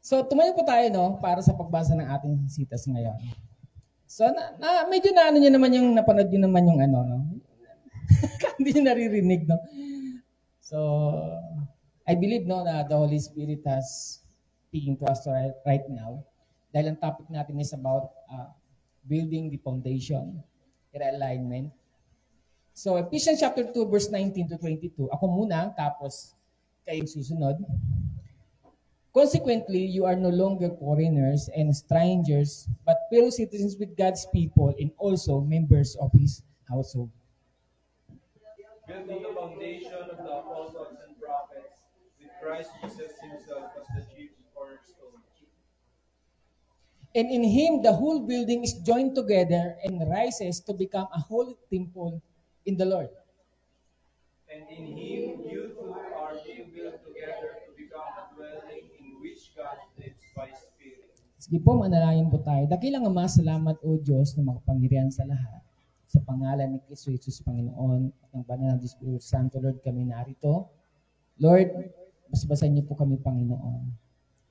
So, tumayo po tayo, no, para sa pagbasa ng ating sitas ngayon. So, medyo na ano nyo naman yung, napanood nyo naman yung ano, no? Hindi nyo naririnig, no? So, I believe, no, na the Holy Spirit has speaking to us right now. Dahil ang topic natin is about building the foundation, alignment. So, Ephesians chapter 2, verse 19 to 22. Ako muna, tapos kayong susunod. Consequently, you are no longer foreigners and strangers, but fellow citizens with God's people and also members of His household. Building the foundation of the apostles and prophets, with Christ Jesus Himself as the chief cornerstone. And in Him, the whole building is joined together and rises to become a holy temple in the Lord. And in Him, you two are being built together to become a dwelling in which God lives by Spirit. Sige po, manalangin po tayo. Dakilang Ama, salamat o Diyos na makapangyarihan sa lahat. Sa pangalan ni Kristo Jesus, Panginoon, at ang banal ng Espiritu Santo, Lord, kami narito. Lord, basbasan niyo po kami, Panginoon.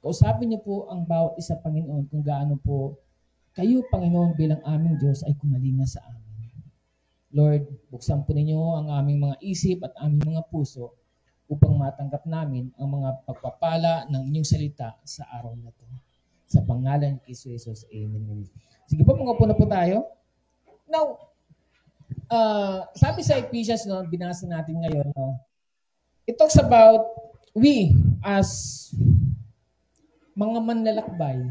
Kausapin niyo po ang bawat isa, Panginoon, kung gaano po kayo, Panginoon, bilang aming Diyos ay kumalinga sa amin. Lord, buksan po ninyo ang aming mga isip at aming mga puso upang matanggap namin ang mga pagpapala ng inyong salita sa araw na ito. Sa pangalan ni Kristo Jesus, Amen. Sige po, mga na po tayo. Now, sabi sa Ephesians, no, binasa natin ngayon, no, it talks about we as mga manlalakbay.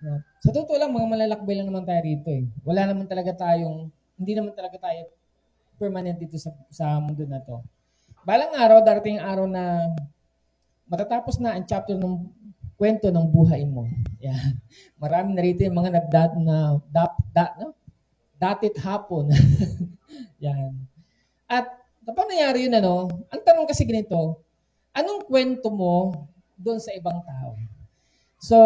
No? Sa totoo lang, mga manlalakbay lang naman tayo rito. Wala naman talaga tayong hindi naman talaga tayo permanent dito sa mundo na to. Balang araw, darating ang araw na matatapos na ang chapter ng kwento ng buhay mo. Yan. Marami na rito yung mga datit hapon. Yan. At kapag nangyari yun, ang tanong kasi ganito, anong kwento mo doon sa ibang tao? So,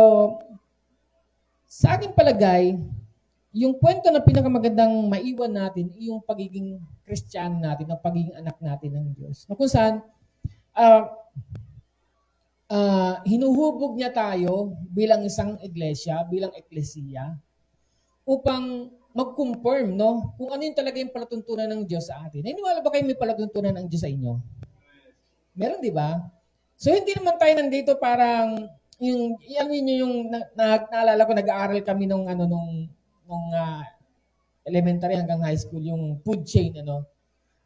sa aking palagay, yung kwento na pinakamagandang maiwan natin, yung pagiging Kristiyano natin, ang pagiging anak natin ng Diyos. Na kung saan, hinuhubog niya tayo bilang isang iglesia, bilang eklesiya, upang mag-confirm, no, kung ano yung talaga yung palatuntunan ng Diyos sa atin. Naniniwala ba kayo may palatuntunan ng Diyos sa inyo? Meron, di ba? So, hindi naman tayo nandito parang, naalala ko, nag-aaral kami nung elementary hanggang high school, yung food chain,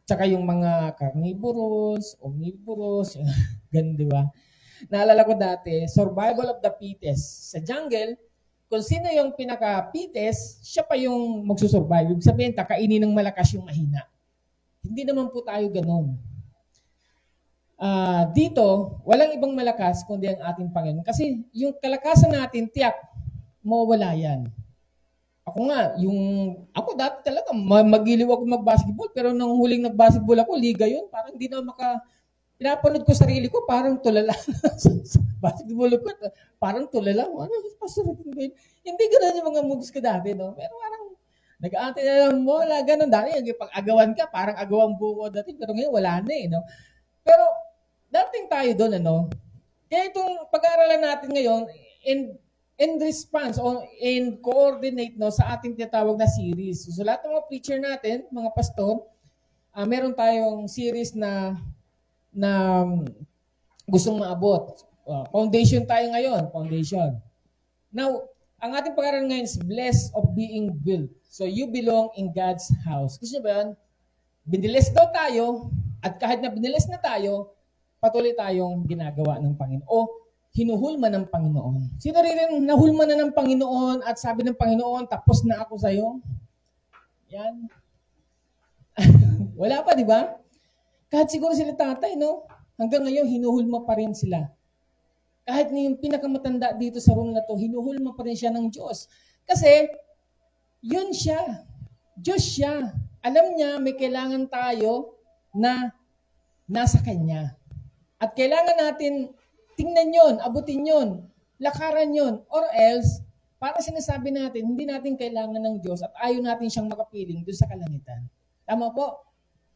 tsaka yung mga carnivorous, omnivorous, ganun, di ba? Naalala ko dati, survival of the fittest. Sa jungle, kung sino yung pinaka-fittest, siya pa yung magsusurvive. Ibig sabihin, kakainin ng malakas yung mahina. Hindi naman po tayo ganun. Dito, walang ibang malakas kundi ang ating Panginoon. Kasi yung kalakasan natin, tiyak, mawawala yan. Ako dati talaga, magiliw ako mag-basketball, pero nang huling nag-basketball ako, liga yun, parang hindi na pinapanood ko sarili ko, parang tulala. Basketball ko, parang tulala. Hindi gano'n yung mga moves ko dati, no? Pero parang, nag-aantay na lang mo, gano'n dati, pag agawan ka, parang agawang buko dati, pero ngayon wala na no? Pero, dating tayo doon, Kaya itong pag-aaralan natin ngayon, in response o in coordinate sa ating tinatawag na series. So lahat ng mga preacher natin, mga pastor, meron tayong series na gustong maabot. Foundation tayo ngayon, foundation. Now, ang ating pag-aaralan ngayon is blessed of being built. So you belong in God's house. Gusto nyo ba yan? Binilis daw tayo, at kahit na binilis na tayo, patuloy tayong ginagawa ng Panginoon. O hinuhulma ng Panginoon. Sino rin nahulma na ng Panginoon at sabi ng Panginoon, tapos na ako sa'yo? Yan. Wala pa, di ba? Kahit siguro sila tatay, hanggang ngayon, hinuhulma pa rin sila. Kahit na yung pinakamatanda dito sa room na to, hinuhulma pa rin siya ng Diyos. Kasi, yun siya. Diyos siya. Alam niya, may kailangan tayo na nasa Kanya. At kailangan natin tingnan yon, abutin yon, lakaran yon, or else, para sinasabi natin, hindi natin kailangan ng Diyos at ayaw natin siyang makapiling doon sa kalangitan. Tama po?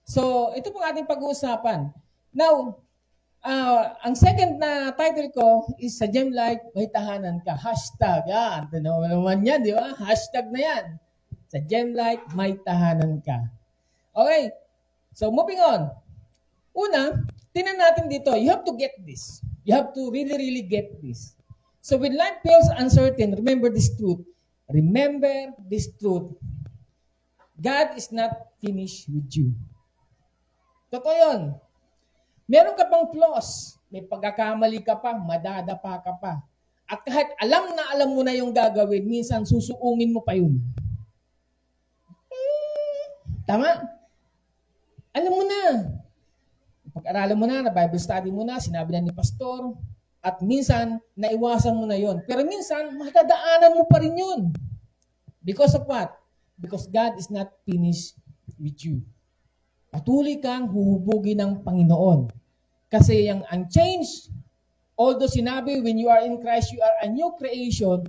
So, ito pong ating pag-uusapan. Now, Ang second na title ko is sa Gemlight, may tahanan ka. Hashtag. Yan. Ano naman yan, di ba? Hashtag na yan. Sa Gemlight, may tahanan ka. Okay. So, moving on. Una, tinan natin dito. You have to get this. You have to really, really get this. So, when life feels uncertain, remember this truth. Remember this truth. God is not finished with you. Totoo yun. Meron ka pang flaws. May pagkakamali ka pa, madadapa ka pa. At kahit alam na alam mo na yung gagawin, minsan susuungin mo pa yun. Tama? Alam mo na. Pag-aralan mo na, Bible study mo na, sinabi na ni pastor, at minsan, naiwasan mo na yon. Pero minsan, matadaanan mo pa rin yun. Because of what? Because God is not finished with you. Patuloy kang huhubugin ng Panginoon. Kasi yung unchanged, although sinabi, when you are in Christ, you are a new creation,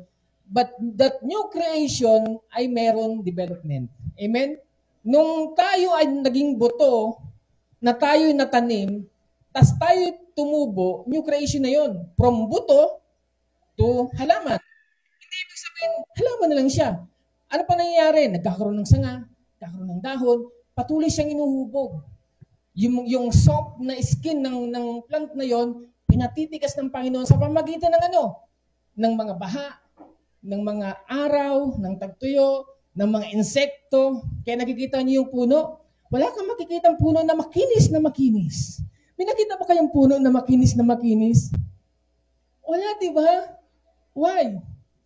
but that new creation ay meron development. Amen? Nung tayo ay naging buto, na tayo'y natanim, tas tayo tumubo, new creation na yon. From buto to halaman. Hindi ibig sabihin, halaman na lang siya. Ano pa nangyayari? Nagkakaroon ng sanga, nagkakaroon ng dahon, patuloy siyang inuhubog. Yung soft na skin ng plant na yon, pinatitikas ng Panginoon sa pamagitan ng ng mga baha, ng mga araw, ng tagtuyo, ng mga insekto. Kaya nakikita niyo yung puno, wala kang makikitang puno na makinis na makinis. May nakita ba kayong puno na makinis na makinis? Wala, di ba? Why?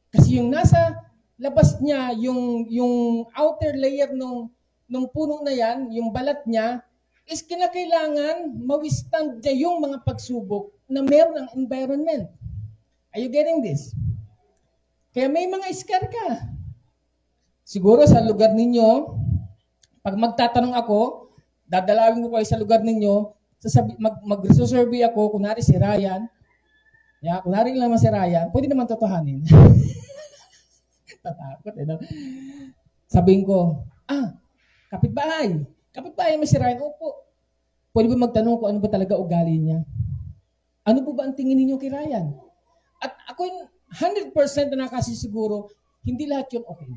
Kasi yung nasa labas niya, yung outer layer nung puno na yan, yung balat niya, is kinakailangan ma-withstand niya yung mga pagsubok na meron ng environment. Are you getting this? Kaya may mga iskar ka. Siguro sa lugar ninyo, pag magtatanong ako, dadalawin ko kayo sa lugar ninyo, mag-survey ako, kunwari si Ryan, kunwari lang naman si Ryan, pwede naman totohanin. Tatakot, no? Sabihin ko, kapitbahay. Kapitbahay mo si Ryan, opo. Pwede ba magtanong kung ano ba talaga ugali niya? Ano po ba ang tingin ninyo kay Ryan? At ako 100% na nakasisiguro, hindi lahat yun okay.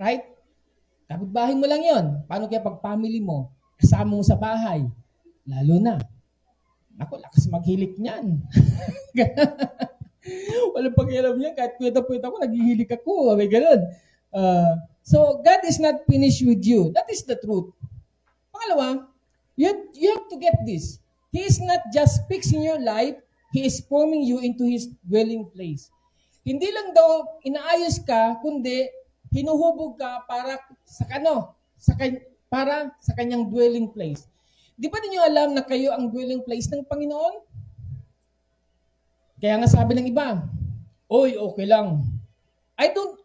Right? Kapitbahay mo lang yun. Paano kaya pag family mo, kasama mo sa bahay? Lalo na. Ako, lakas maghilik niyan. Walang pakialam niya. Kahit puweta-puweta ako, naghihilik ako. May ganun. So, God is not finished with you. That is the truth. Pangalawa, you have to get this. He is not just fixing your life, He is forming you into His dwelling place. Hindi lang daw inaayos ka, kundi hinuhubog ka para sa kanyang dwelling place. Di ba ninyo alam na kayo ang dwelling place ng Panginoon? Kaya nga sabi ng iba, oy, okay lang. I don't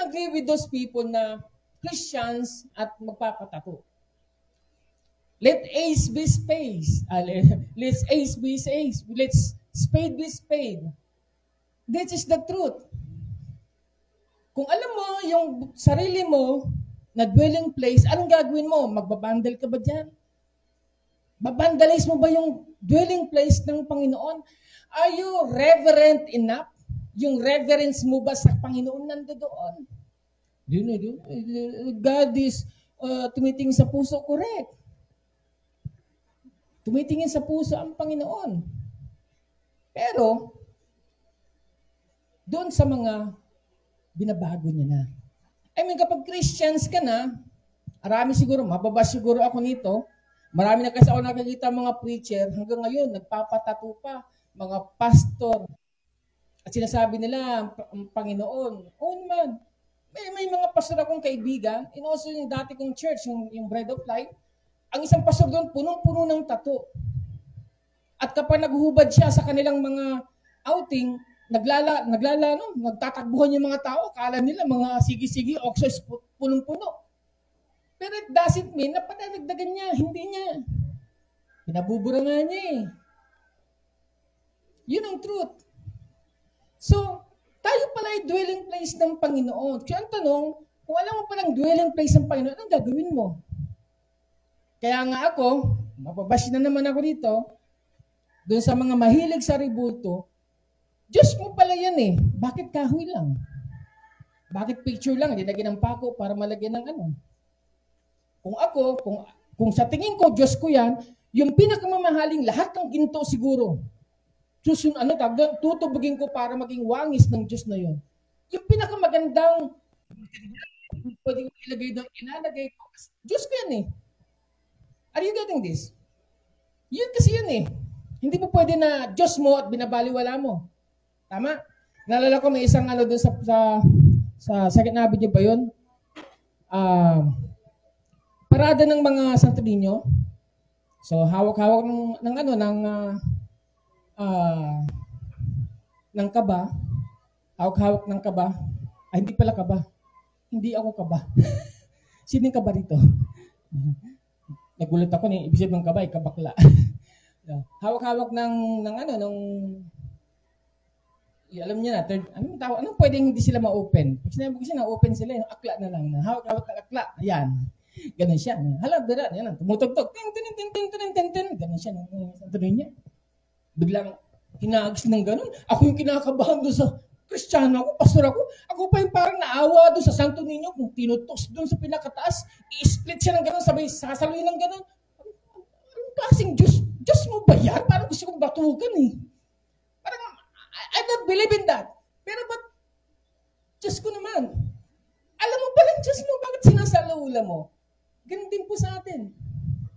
agree with those people na Christians at magpapatato. Let ace be spade. Let's ace be ace. Let's spade be spade. This is the truth. Kung alam mo yung sarili mo na dwelling place, anong gagawin mo? Magbabandal ka ba dyan? Babandalize mo ba yung dwelling place ng Panginoon? Are you reverent enough? Yung reverence mo ba sa Panginoon nandoon? God is tumitingin sa puso, correct. Tumitingin sa puso ang Panginoon. Pero, doon sa mga binabago niya na. I mean, kapag Christians ka na, mababas siguro ako nito, marami na kasi ako nakikita mga preacher, hanggang ngayon, nagpapatato pa, mga pastor. At sinasabi nila, ang Panginoon, naman, may mga pastor akong kaibigan, and also yung dati kong church, yung Bread of Life, ang isang pastor doon, punong-puno ng tato. At kapag naghuhubad siya sa kanilang mga outing, nagtatakbuhan yung mga tao, akala nila mga sige-sige, oxos, punong-puno. Pero it doesn't mean na pananagdagan niya, hindi niya. Pinabubura nga niya eh. Yun ang truth. So, tayo pala ay dwelling place ng Panginoon. Kaya ang tanong, kung alam mo palang dwelling place ng Panginoon, anong gagawin mo? Kaya nga ako, mapabash na naman ako dito, doon sa mga mahilig sa rebulto, Diyos mo pala yan eh. Bakit kahoy lang? Bakit picture lang? Linagyan ng pako para malagyan ng ano? Kung ako, kung sa tingin ko, Diyos ko yan, yung pinakamamahaling lahat ng ginto siguro, tutubugin ko para maging wangis ng Diyos na yun. Yung pinakamagandang pwede ko ilagay doon, ilalagay ko. Diyos ko yan eh. Are you getting this? Yun kasi yun eh. Hindi mo pwede na Diyos mo at binabaliwala mo. Tama? Naalala ko may isang doon sa Second Avenue ba yun? Parada ng mga Santo Niño. So hawak-hawak ng kaba. Hawak-hawak ng kaba. Ay, hindi pala kaba. Hindi ako kaba. Sino yung kaba rito? Nagulat ako ibig sabihin ng kaba, kabakla. Hawak-hawak alam niya na, anong pwedeng hindi sila ma-open? Pag sinabi ko siya na-open sila, yung akla na lang. Hawak-hawak ng akla. Ayan. Ganun siya. Hala, dara. Yan. Tumutugtog. Ting. Ganun siya. Tuloy niya. Biglang hinagis ng ganun. Ako yung kinakabahan doon sa Kristiyano ako, pastor ako. Ako pa yung parang naawa doon sa Santo Niño. Kung tinutos doon sa pinakataas, i-split siya ng ganun, sabay sasaluhin ng ganun. Anong klaseng Diyos? Diyos mo ba yan? Parang gusto kong batukan eh. Parang, I don't believe in that. Pero ba't Diyos ko naman? Alam mo ba ng Diyos mo? Bakit sinasalaula mo? Ganun din po sa atin.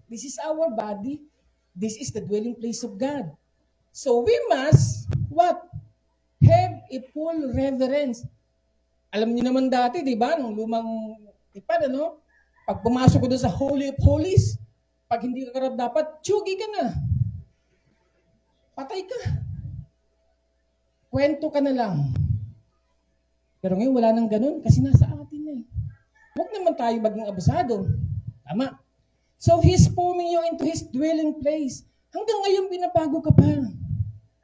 This is our body. This is the dwelling place of God. So we must, what? Have a full reverence. Alam niyo naman dati, di ba? Nung lumang tipad, pag pumasok ko doon sa Holy of Holies, pag hindi ka karap dapat, tsugi ka na. Patay ka. Kwento ka na lang. Pero ngayon wala nang ganun kasi nasa atin na eh. Huwag naman tayo maging abusado. Tama. So He's forming you into His dwelling place. Hanggang ngayon binabago ka pa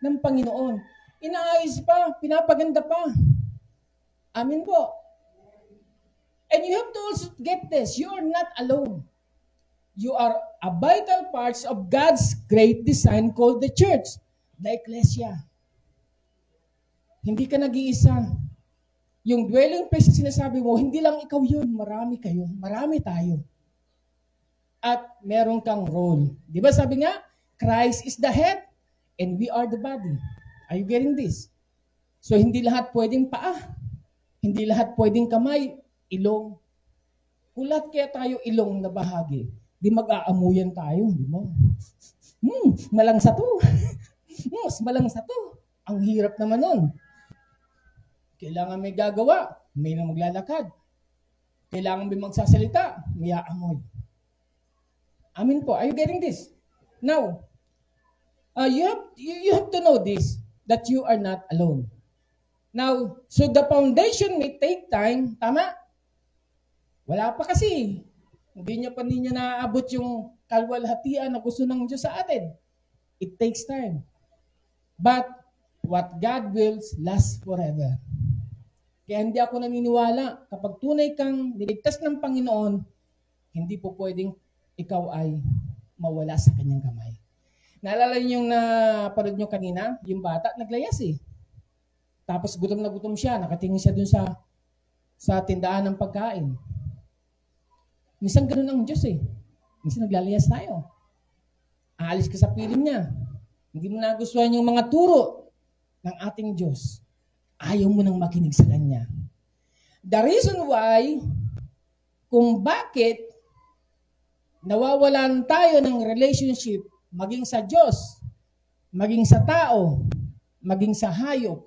ng Panginoon. Inaayos pa, pinapaganda pa. Amin po. And you have to also get this, you are not alone. You are a vital part of God's great design called the church, the ecclesia. Hindi ka nag-iisa. Yung dwelling place na sinasabi mo, hindi lang ikaw yun, marami kayo, marami tayo. At meron kang role. Di ba sabi nga, Christ is the head and we are the body. Are you getting this? So hindi lahat pwedeng paa, hindi lahat pwedeng kamay, ilong. Kung lahat kaya tayo ilong na bahagi, di mag-aamuyan tayo, di ba? Malangsa to. Mas malangsa to. Ang hirap naman nun. Kailangan may gagawa, may na maglalakad. Kailangan may magsasalita, may aamoy. Amin po. Are you getting this? Now, you have to know this, that you are not alone. Now, so the foundation may take time, tama? Wala pa kasi. Hindi niya naaabot yung kalwalhatian na gusto ng Diyos sa atin. It takes time. But what God wills lasts forever. Kaya hindi ako naniniwala, kapag tunay kang niligtas ng Panginoon, hindi po pwedeng ikaw ay mawala sa kanyang kamay. Naalala niyo yung naparod niyo kanina, yung bata, naglayas eh. Tapos gutom na gutom siya, nakatingin siya dun sa tindahan ng pagkain. Minsan ganun ang Diyos eh. Minsan naglalayas tayo. Aalis ka sa piling niya. Hindi mo nagustuhan yung mga turo ng ating Diyos. Ayaw mo nang makinig sa Kanya. The reason why, kung bakit nawawalan tayo ng relationship, maging sa Diyos, maging sa tao, maging sa hayop,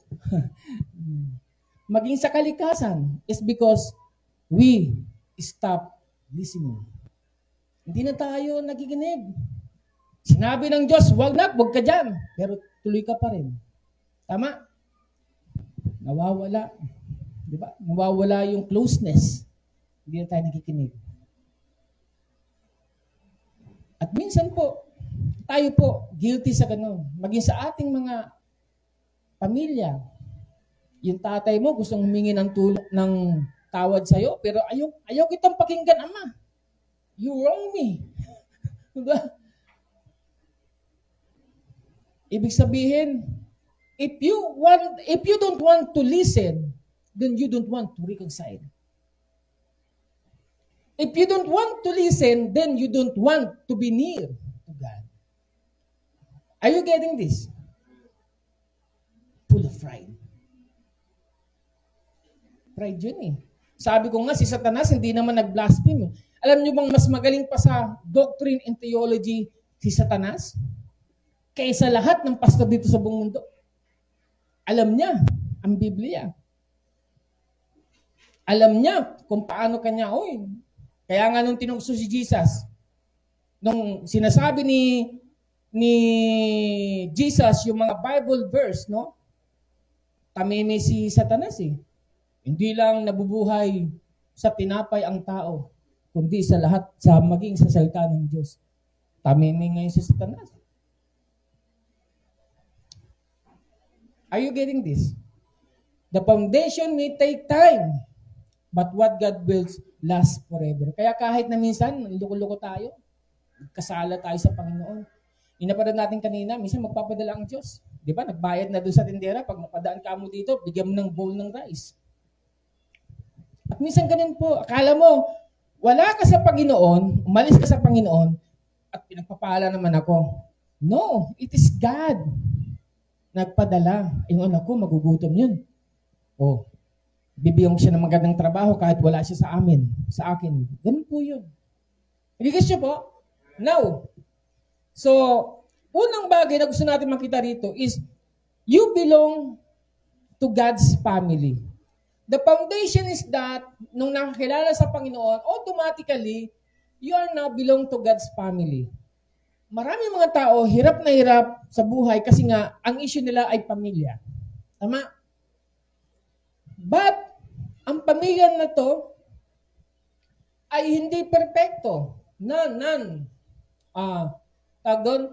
maging sa kalikasan, is because we stop listening. Hindi na tayo nakikinig. Sinabi ng Diyos, wag ka dyan. Pero tuloy ka pa rin. Tama? Nawawala. Di ba? Nawawala yung closeness. Hindi na tayo nakikinig. At minsan po, tayo po, guilty sa ganun. Maging sa ating mga pamilya. Yung tatay mo gustong humingi ng tulong ng tawad sa'yo, pero ayaw kitang pakinggan, Ama. You wrong me. Diba? Ibig sabihin, if you don't want to listen, then you don't want to reconcile. If you don't want to listen, then you don't want to be near to God. Are you getting this? Full of pride. Pride yun eh. Sabi ko nga, si Satanas hindi naman nag-blaspheme. Alam niyo bang mas magaling pa sa doctrine and theology si Satanas? Kaysa lahat ng pastor dito sa buong mundo. Alam niya ang Biblia. Alam niya kung paano kanya, kaya nga nung tinukso si Jesus, nung sinasabi ni Jesus yung mga Bible verse, no? Tamimi si Satanas eh. Hindi lang nabubuhay sa tinapay ang tao, kundi sa lahat, maging sa salita ng Diyos. Tamimi ngayon si Satanas. Are you getting this? The foundation may take time, but what God builds lasts forever. Kaya kahit na minsan, loko-loko tayo, kasala tayo sa Panginoon. Inaparad natin kanina, minsan magpapadala ang Diyos. Di ba? Nagbayad na doon sa tindera, pag napadaan ka mo dito, bigyan mo ng bowl ng rice. At minsan ganun po, akala mo, wala ka sa Panginoon, umalis ka sa Panginoon, at pinagpapala naman ako. No, it is God. Nagpadala. Yung anak ko, magugutom yun. Bibigyan ko siya ng magandang trabaho kahit wala siya sa akin. Ganun po yun. Nagigis siya po? Now, so, unang bagay na gusto natin makita rito is, you belong to God's family. The foundation is that, nung nakakilala sa Panginoon, automatically, you are now belong to God's family. Maraming mga tao, hirap na hirap sa buhay kasi nga, ang issue nila ay pamilya. Tama? But, ang pamilya na to ay hindi perpekto. None. Tawag doon,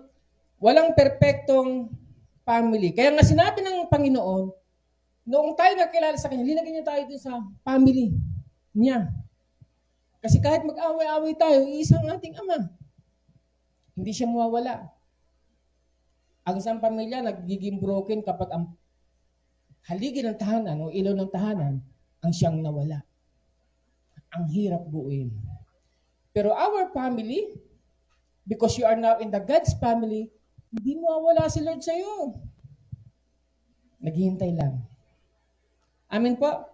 walang perpektong family. Kaya nga sinabi ng Panginoon, noong tayo nakilala sa Kanya, linagyan niya tayo dun sa family niya. Kasi kahit mag-away-away tayo, isang ating Ama. Hindi siya mawawala. Ang isang pamilya nagiging broken kapag ang haligi ng tahanan o ilaw ng tahanan ang siyang nawala. Ang hirap buuin. Pero our family, because you are now in the God's family, hindi mawawala si Lord sa iyo. Naghihintay lang. Amen po?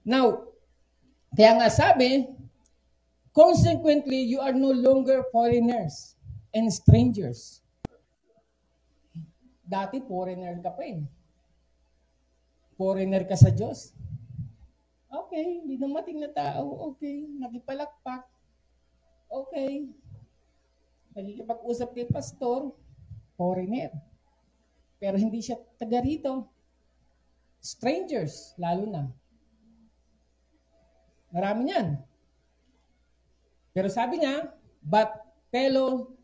Now, kaya nga sabi, consequently, you are no longer foreigners and strangers. Dati, foreigner ka pa eh. Foreigner ka sa Diyos. Okay, hindi dumating na tao. Okay, nagipalakpak. Okay. Nagkikipag-usap kay pastor, foreigner. Pero hindi siya taga rito. Strangers, lalo na. Marami niyan. Pero sabi niya, but fellow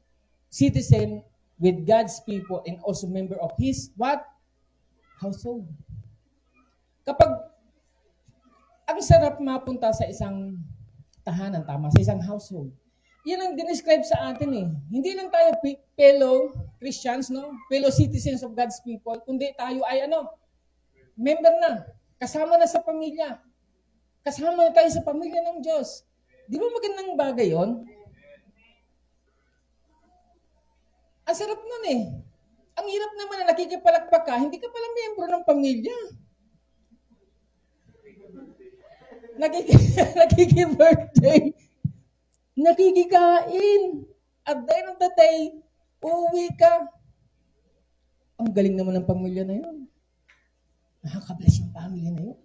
citizen with God's people and also member of His, what? Household. Kapag ang sarap mapunta sa isang tahanan, tama, sa isang household. Yan ang dinescribe sa atin eh. Hindi lang tayo fellow Christians, no? Fellow citizens of God's people, kundi tayo ay member na. Kasama na sa pamilya. Kasama na tayo sa pamilya ng Diyos. Di ba magandang bagay yon? Ang sarap nun eh. Ang hirap naman na nakikipalakpak ka, hindi ka pala miyembro ng pamilya. Nakikibirthday. Nakikikain. At the end of the day, uuwi ka. Ang galing naman ng pamilya na yun. Nakaka-bless yung pamilya na yun.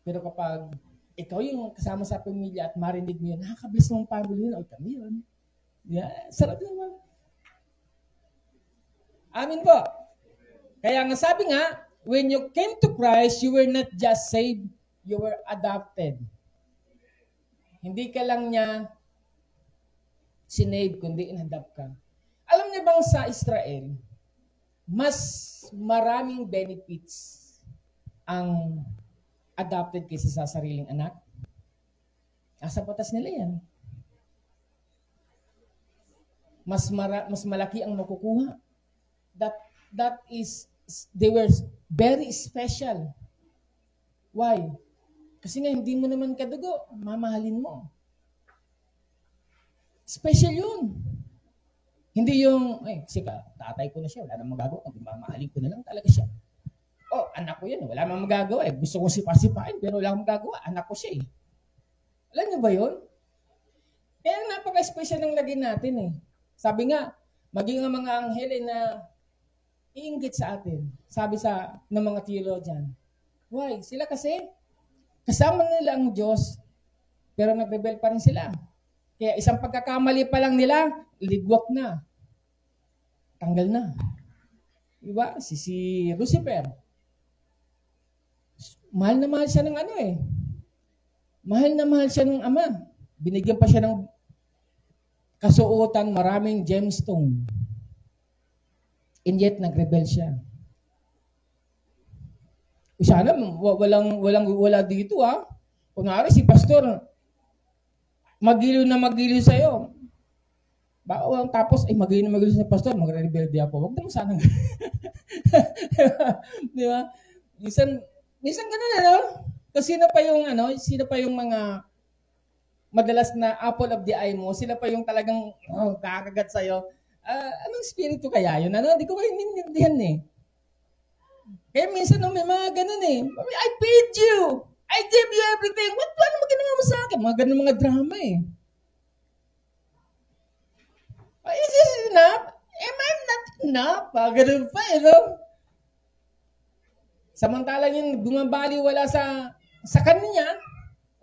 Pero kapag ikaw yung kasama sa pamilya at marinig mo yun, nakaka-bless mong pamilya yun, o kami yun. Yeah, sarap naman. Amin po. Kaya nga sabi nga, when you came to Christ, you were not just saved, you were adopted. Hindi ka lang niya sinave, kundi in-adopt ka. Alam niyo bang sa Israel, mas maraming benefits ang adopted kaysa sa sariling anak? Nasa batas nila yan. Mas malaki ang makukuha. that they were very special. Why? Kasi nga hindi mo naman kadugo, mamahalin mo. Special yun. Hindi yung, kasi tatay ko na siya, wala namang magagawa, mamahalin ko na lang talaga siya. Anak ko yan, wala namang magagawa. Gusto kong sipa-sipain, pero wala akong magagawa. Anak ko siya eh. Alam niyo ba yun? Kaya napaka-special ng lagay natin eh. Sabi nga, maging ang mga anghel na iinggit sa atin. Sabi ng mga theologian. Why? Sila kasi, kasama nila ang Diyos, pero nag-rebel pa rin sila. Kaya isang pagkakamali pa lang nila, ligwak na. Tanggal na. Diba? Si Lucifer. Mahal na mahal siya ng Mahal na mahal siya ng Ama. Binigyan pa siya ng kasuotan, maraming gemstone. And yet, nag-rebel siya. Sana, wala dito Kunwari, si pastor, magiliw sa'yo. Tapos, magiliw sa pastor, magre-rebelde ako. Huwag naman sana. Di ba? Minsan ganun, Kasi sino pa yung mga madalas na apple of the eye mo, sila pa yung talagang kakagat sa'yo. Anong spirito kaya yun? Hindi ko maintindihan eh. Kaya minsan may mga ganun eh. I paid you! I gave you everything! Ano mo ginawa mo sa akin? Mga ganun mga drama eh. Is this enough? Am I not enough? Ganun pa eh, no? Samantalang yung bumabaliwala sa kanya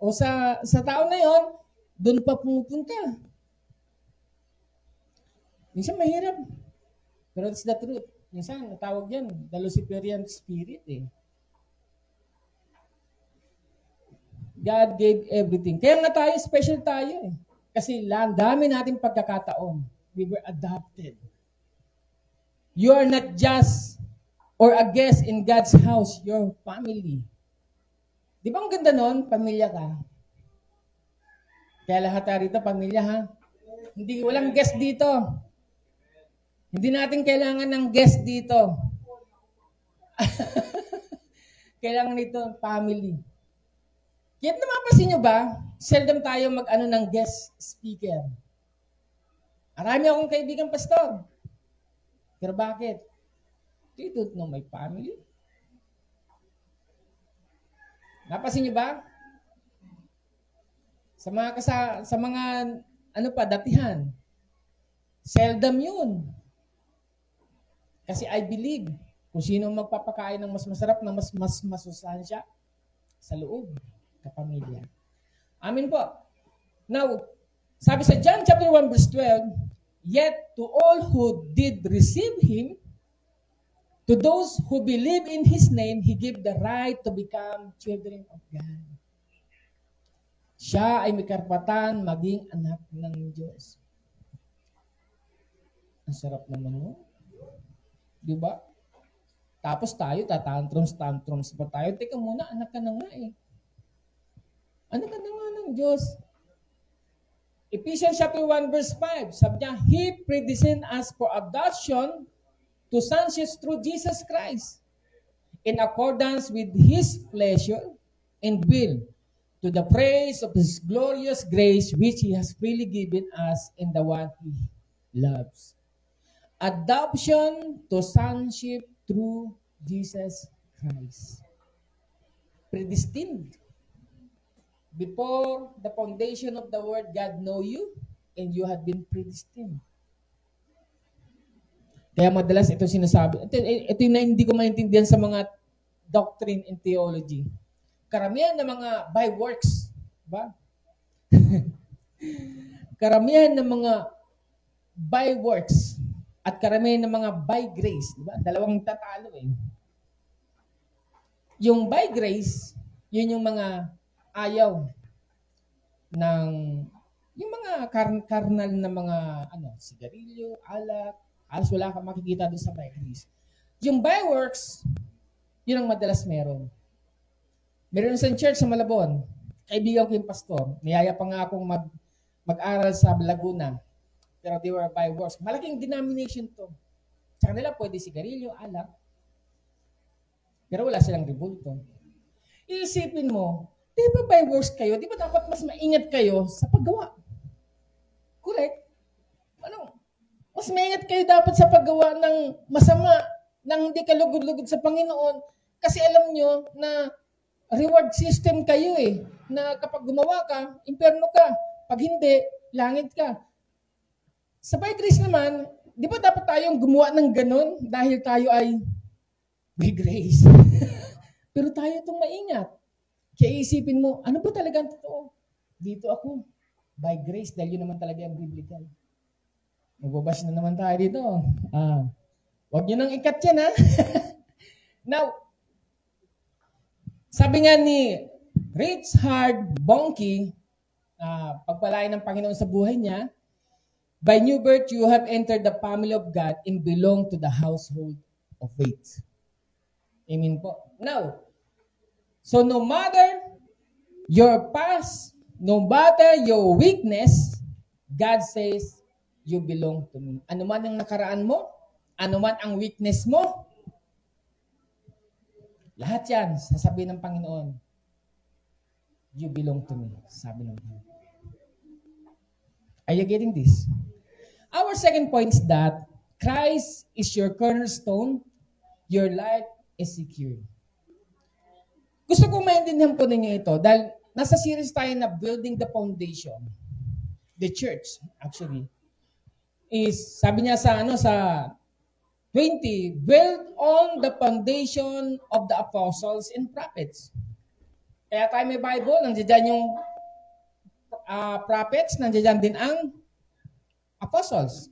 o sa tao na yon, doon pa pupunta. Minsan mahirap. Pero it's the truth. Minsan, natawag yan, the Luciferian spirit eh. God gave everything. Kaya nga tayo, special tayo eh. Kasi dami nating pagkakataon. We were adopted. You are not just or a guest in God's house, your family. Di ba ang ganda nun? Pamilya ka. Kaya lahat tayo rito, pamilya ha. Hindi, walang guest dito. Hindi natin kailangan ng guest dito. Kailangan nito family. Kaya namapasin nyo ba, seldom tayo mag-ano ng guest speaker. Marami akong kaibigan pastor. Pero bakit? They don't know my family. Napasin nyo ba? Sa mga datihan. Seldom yun. Kasi I believe, kung sino magpapakain ng mas masarap, ng mas masustansya sa loob, kapamilya. Amin po. Now, sabi sa John chapter 1 verse 12, yet to all who did receive Him, to those who believe in His name, He gave the right to become children of God. Siya ay may karapatan maging anak ng Diyos. Ang sarap naman mo. Di ba? Tapos tayo, tantrums pa tayo. Teka muna, anak ka na nga eh. Anak ka na nga ng Diyos. Ephesians chapter 1 verse 5, sabi niya, He predestined us for adoption to sonship through Jesus Christ, in accordance with His pleasure and will, to the praise of His glorious grace, which He has freely given us in the one He loves. Adoption to sonship through Jesus Christ. Predestined. Before the foundation of the world, God know you, and you have been predestined. Kaya madalas ito sinasabi. Ito yung na hindi ko maintindihan sa mga doctrine and theology. Karamihan ng mga by works, ba? Karamihan ng mga by works at karamihan ng mga by grace, di ba? Dalawang tatalo eh. Yung by grace, yun yung mga ayaw ng yung mga karnal na mga sigarilyo, alak, alas wala kang makikita doon sa by grace. Yung by works, yun ang madalas meron. Meron sa church sa Malabon, kaibigan ko yung pastor, niyaya pa nga akong mag-aral sa Laguna, pero they were by works. Malaking denomination to. Sa kanila pwede sigarilyo, alak, pero wala silang rebulto. Iisipin mo, di ba by works kayo? Di ba dapat mas maingat kayo sa paggawa? Correct? Ano? Mas maingat kayo dapat sa paggawa ng masama, nang hindi ka lugod-lugod sa Panginoon. Kasi alam nyo na reward system kayo eh. Na kapag gumawa ka, impyerno ka. Pag hindi, langit ka. Sa by grace naman, di ba dapat tayong gumawa ng ganun dahil tayo ay by grace? Pero tayo itong maingat. Kaya isipin mo, ano ba talaga ang totoo? Dito ako, by grace, dahil yun naman talaga ang biblical. Magbabash na naman tayo dito. Huwag nyo nang ikat yan, ha? Now, sabi nga ni Richard Bonnke, pagpalain ng Panginoon sa buhay niya, by new birth, you have entered the family of God and belong to the household of faith. Amen po. Now, so no matter your past, no matter your weakness, God says, you belong to me. Ano man ang nakaraan mo, ano man ang weakness mo, lahat yan, sasabihin ng Panginoon, you belong to me. Sabi ng Panginoon. Are you getting this? Our second point is that Christ is your cornerstone, your life is secure. Gusto kong maintindihan po ninyo ito dahil nasa series tayo na building the foundation. The church, actually, is, sabi niya sa 20, built on the foundation of the apostles and prophets. Kaya tayo may Bible, nandiyan yung prophets, nandiyan din ang apostles.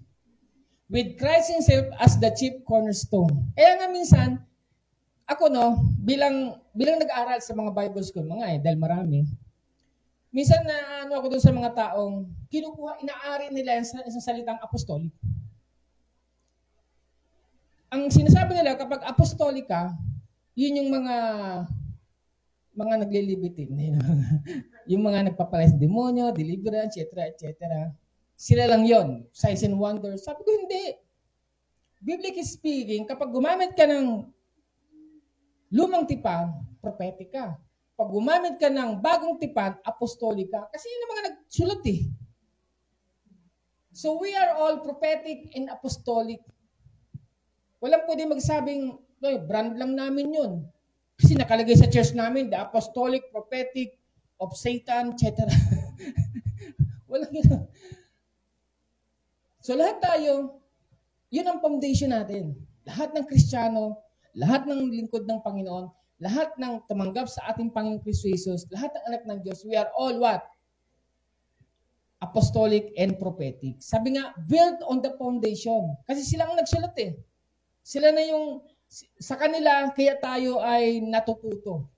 With Christ himself as the chief cornerstone. Kaya nga minsan, ako bilang nag-aaral sa mga Bible school, dahil marami, minsan na ako dun sa mga taong inaari nila yung isang salitang apostolic. Ang sinasabi nila kapag apostolic ka, yun yung mga naglilibitin, yung mga nagpapalayas demonyo, deliverance, etc. Sila lang yon, signs and wonders. Sabi ko hindi. Biblically speaking, kapag gumamit ka ng lumang tipan, prophetic ka. Pag gumamit ka ng bagong tipan, apostolic ka. Kasi yun ang mga nagsulat eh. So we are all prophetic and apostolic. Walang pwede magsabing, brand lang namin yun. Kasi nakalagay sa church namin, the apostolic, prophetic, of Satan, etc. Walang yun. So lahat tayo, yun ang foundation natin. Lahat ng Kristiyano, lahat ng lingkod ng Panginoon, lahat ng tumanggap sa ating Panginoong Kristo Jesus, lahat ng anak ng Diyos, we are all what? Apostolic and prophetic. Sabi nga, built on the foundation. Kasi sila ang nagsulat eh. Sila na yung, sa kanila, kaya tayo ay natututo.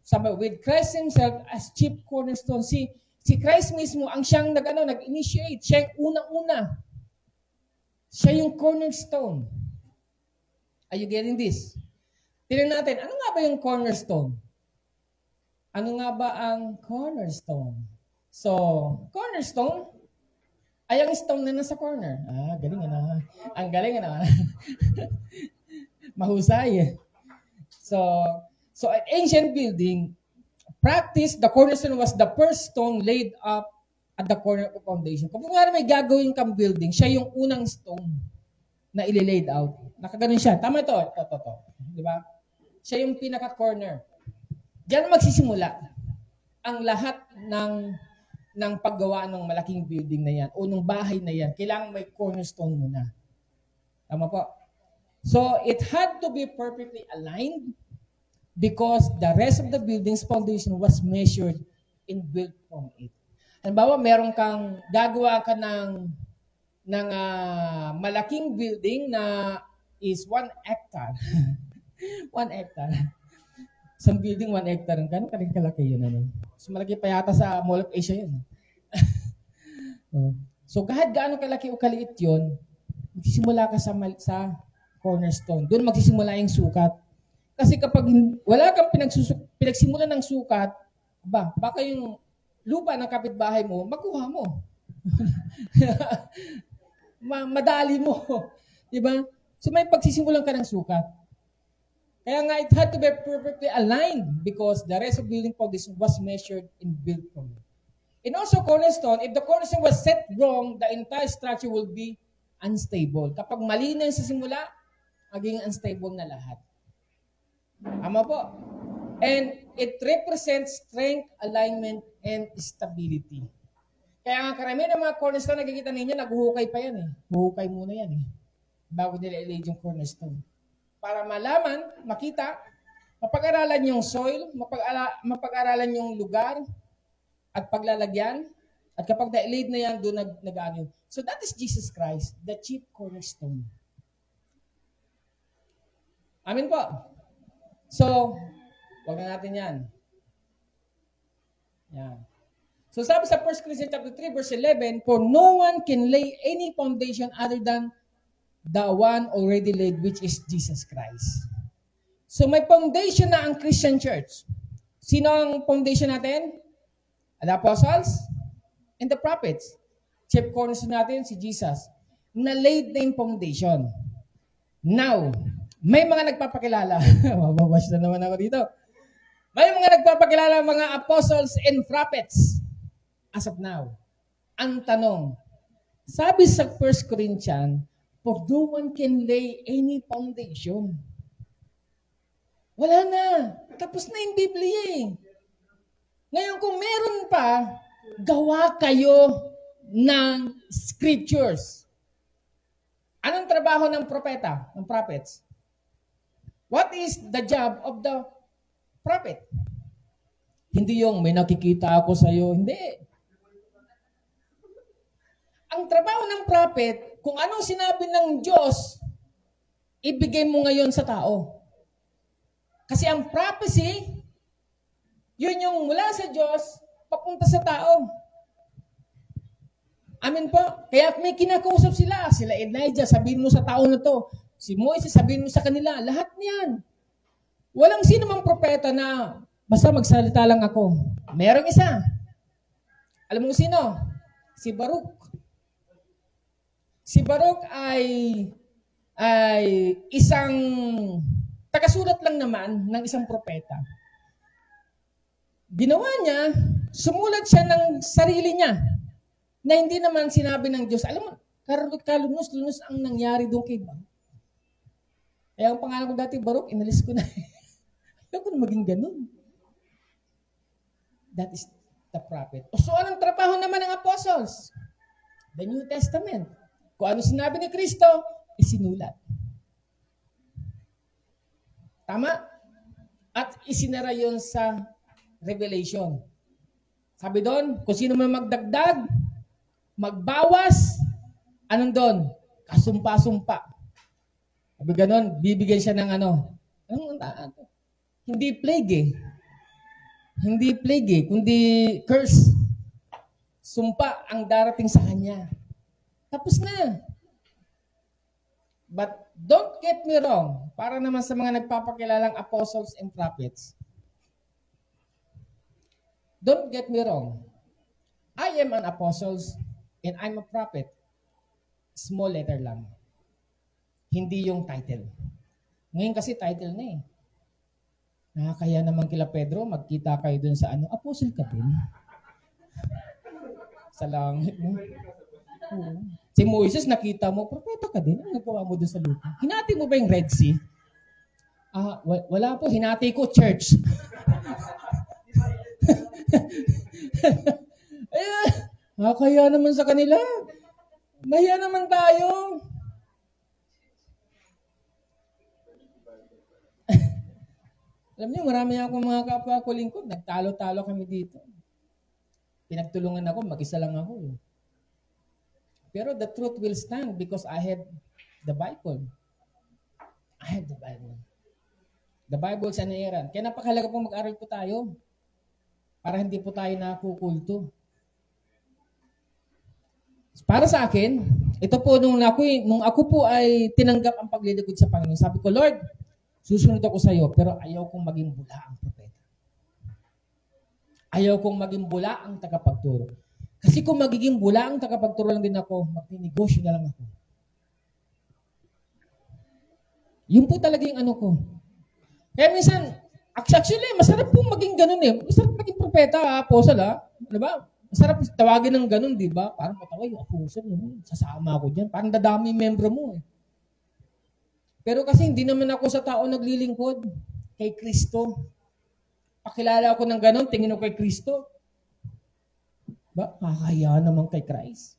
Sabi, with Christ himself as chief cornerstone. Si Christ mismo ang siyang nag-initiate. Siya yung unang-una. Siya yung cornerstone. Are you getting this? Tignan natin, ano nga ba yung cornerstone? Ano nga ba ang cornerstone? So, cornerstone ay ang stone na nasa corner. Galing na. Ang galing na. Mahusay. So an ancient building, practice, the cornerstone was the first stone laid up at the corner of the foundation. Kung may gagawin kang building, siya yung unang stone na ili-laid out. Nakaganon siya. Tama ito. Ito. Di ba? Siya yung pinaka-corner. Diyan magsisimula ang lahat ng paggawa ng malaking building na yan o ng bahay na yan. Kailangan may cornerstone muna. Tama po? So, it had to be perfectly aligned because the rest of the building's foundation was measured and built from it. Halimbawa, meron kang gagawa ka ng malaking building na is 1 hectare. 1 hectare. Isang building, 1 hectare. Gano'ng kalaki yun? So, malaki pa yata sa Mall of Asia yun. So, kahit gaano kalaki o kaliit yun, magsisimula ka sa cornerstone. Doon magsisimula yung sukat. Kasi kapag wala kang pinagsimula ng sukat, baka yung lupa ng kapitbahay mo, makuha mo. Madali mo. Diba? So may pagsisimulan ka ng sukat. Kaya nga, it had to be perfectly aligned because the rest of building foundation was measured and built from it. And also, cornerstone, if the cornerstone was set wrong, the entire structure will be unstable. Kapag mali na sa simula, maging unstable na lahat. Tama po. And it represents strength, alignment, and stability. Kaya nga karamihan ng mga cornerstone, nakikita ninyo, naghuhukay pa yan eh. Huhukay muna yan eh. Bago nila i-lay yung cornerstone. Para malaman, makita, mapag-aralan yung soil, mapag-aralan yung lugar, at paglalagyan, at kapag na-laid na yan, doon nag-ano. So that is Jesus Christ, the chief cornerstone. Amin po. So, wag na natin yan. Yan. So sabi sa 1 Corinthians chapter 3, verse 11, for no one can lay any foundation other than the one already laid, which is Jesus Christ. So may foundation na ang Christian church. Sino ang foundation natin? The apostles and the prophets. Chief cornerstone natin si Jesus. Na-laid na yung foundation. Now, may mga nagpapakilala. Mababash na naman ako dito. May mga nagpapakilala mga apostles and prophets. As of now. Ang tanong, sabi sa 1 Corinthians, for no one can lay any foundation. Wala na. Tapos na yung Biblia eh. Ngayon, kung meron pa, gawa kayo ng scriptures. Anong trabaho ng propeta, ng prophets? What is the job of the prophet? Hindi yung may nakikita ako sa iyo. Hindi. Ang trabaho ng prophet, kung anong sinabi ng Diyos, ibigay mo ngayon sa tao. Kasi ang prophecy, yun yung mula sa Diyos, papunta sa tao. Amen po. Kaya may kinakausap sila. Sila Elijah, sabihin mo sa tao na to. Si Moises, sabihin mo sa kanila. Lahat niyan. Walang sino mang propeta na basta magsalita lang ako. Merong isa. Alam mo sino? Si Baruch. Si Baruch ay isang tagasulat lang naman ng isang propeta. Ginawa niya, sumulat siya ng sarili niya na hindi naman sinabi ng Diyos. Alam mo, kalunos-lunos ang nangyari doon kay Baruch. Kaya ang pangalan ko dati, Baruch, inalis ko na. Ayaw ko na maging ganun. That is the prophet. So, anong trabaho naman ng apostles? The New Testament. Kung ano sinabi ni Kristo, isinulat. Tama? At isinara yun sa Revelation. Sabi doon, kung sino man magdagdag, magbawas, anong doon? Kasumpa-sumpa. Sabi ganon, bibigyan siya ng ano? Hindi plague eh. Hindi plague eh, kundi curse. Sumpa ang darating sa kanya. Tapos na. But don't get me wrong, para naman sa mga nagpapakilalang apostles and prophets, don't get me wrong. I am an apostle and I'm a prophet. Small letter lang. Hindi yung title. Ngayon kasi title na eh. Nakakaya naman kila Pedro, magkita kayo dun sa ano, apostle ka din. Sa langit mo. Si Moises, nakita mo, propeta ka din. Ano nagawa mo dun sa lupa? Hinati mo ba yung Red Sea? Wala po, hinati ko church. Kaya naman sa kanila. Mahiya naman tayo. Alam niyo, marami akong mga kapwa ko lingkod. Nagtalo-talo kami dito. Pinagtulungan ako, mag-isa lang ako. Pero the truth will stand because I have the Bible. I have the Bible. The Bible sa nairan. Kaya napakahalaga po mag-aral po tayo para hindi po tayo nakukulto. Para sa akin, ito po nung ako po ay tinanggap ang paglilingkod sa Panginoon. Sabi ko, Lord, susunod ako sa iyo, pero ayaw kong maging bula ang propeta. Ayaw kong maging bula ang tagapagturo. Kasi kung magiging bula ang tagapagturo lang din ako, magninegosyo na lang ako. Yun po talaga yung ano ko. Kaya minsan, actually, masarap po maging ganun eh. Masarap maging propeta, apostle ha. Ano ba? Masarap tawagin ng ganun, di ba? Parang patawa yung apostle. Sasama ako dyan. Parang dadami yung membro mo eh. Pero kasi hindi naman ako sa tao naglilingkod. Kay Kristo. Pakilala ako ng ganun, tingin ko kay Kristo. Ba? Kakaya naman kay Christ.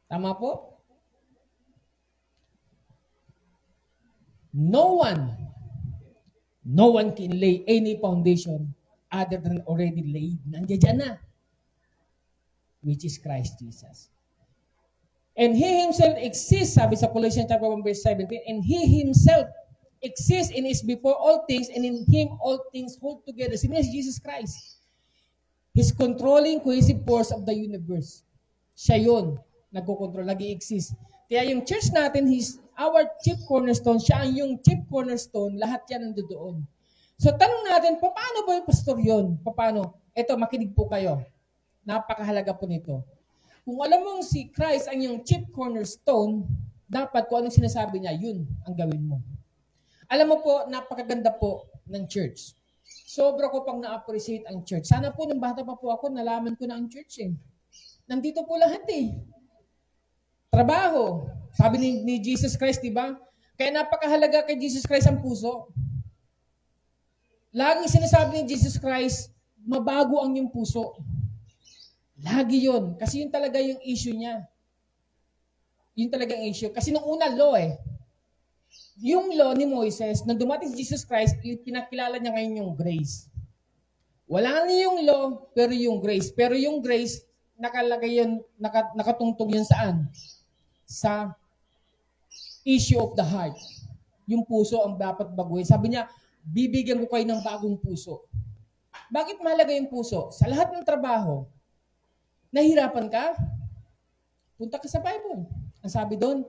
Tama po? No one can lay any foundation other than already laid. Nandiyan na. Which is Christ Jesus. And He Himself exists, sabi sa Colossians chapter 1 verse 17, and He Himself exists and is before all things, and in Him all things hold together. Sabi niya si Jesus Christ. He's controlling cohesive force of the universe. Siya yun. Nagkocontrol, nag-i-exist. Kaya yung church natin, He's our chief cornerstone. Siya ang yung chief cornerstone. Lahat yan nandoon. So tanong natin, paano ba yung pastor yun? Paano? Ito, makinig po kayo. Napakahalaga po nito. Kung alam mong si Christ ang yung chief cornerstone, dapat kung anong sinasabi niya, yun ang gawin mo. Alam mo po, napakaganda po ng church. Sobra ko pang na-appreciate ang church. Sana po, nung bata pa po ako, nalaman ko na ang church eh. Nandito po lahat eh. Trabaho. Sabi ni Jesus Christ, di ba? Kaya napakahalaga kay Jesus Christ ang puso. Laging sinasabi ni Jesus Christ, mabago ang yung puso. Lagi yun. Kasi yun talaga yung issue niya. Yun talaga yung issue. Kasi nung una, law eh. Yung law ni Moises, nung dumating si Jesus Christ, pinakilala niya ngayon yung grace. Wala na yung law, pero yung grace. Pero yung grace, nakalagay yun, nakatungtong yun saan? Sa issue of the heart. Yung puso ang dapat baguhin. Sabi niya, bibigyan ko kayo ng bagong puso. Bakit mahalaga yung puso? Sa lahat ng trabaho, nahirapan ka? Punta ka sa Bible. Ang sabi doon,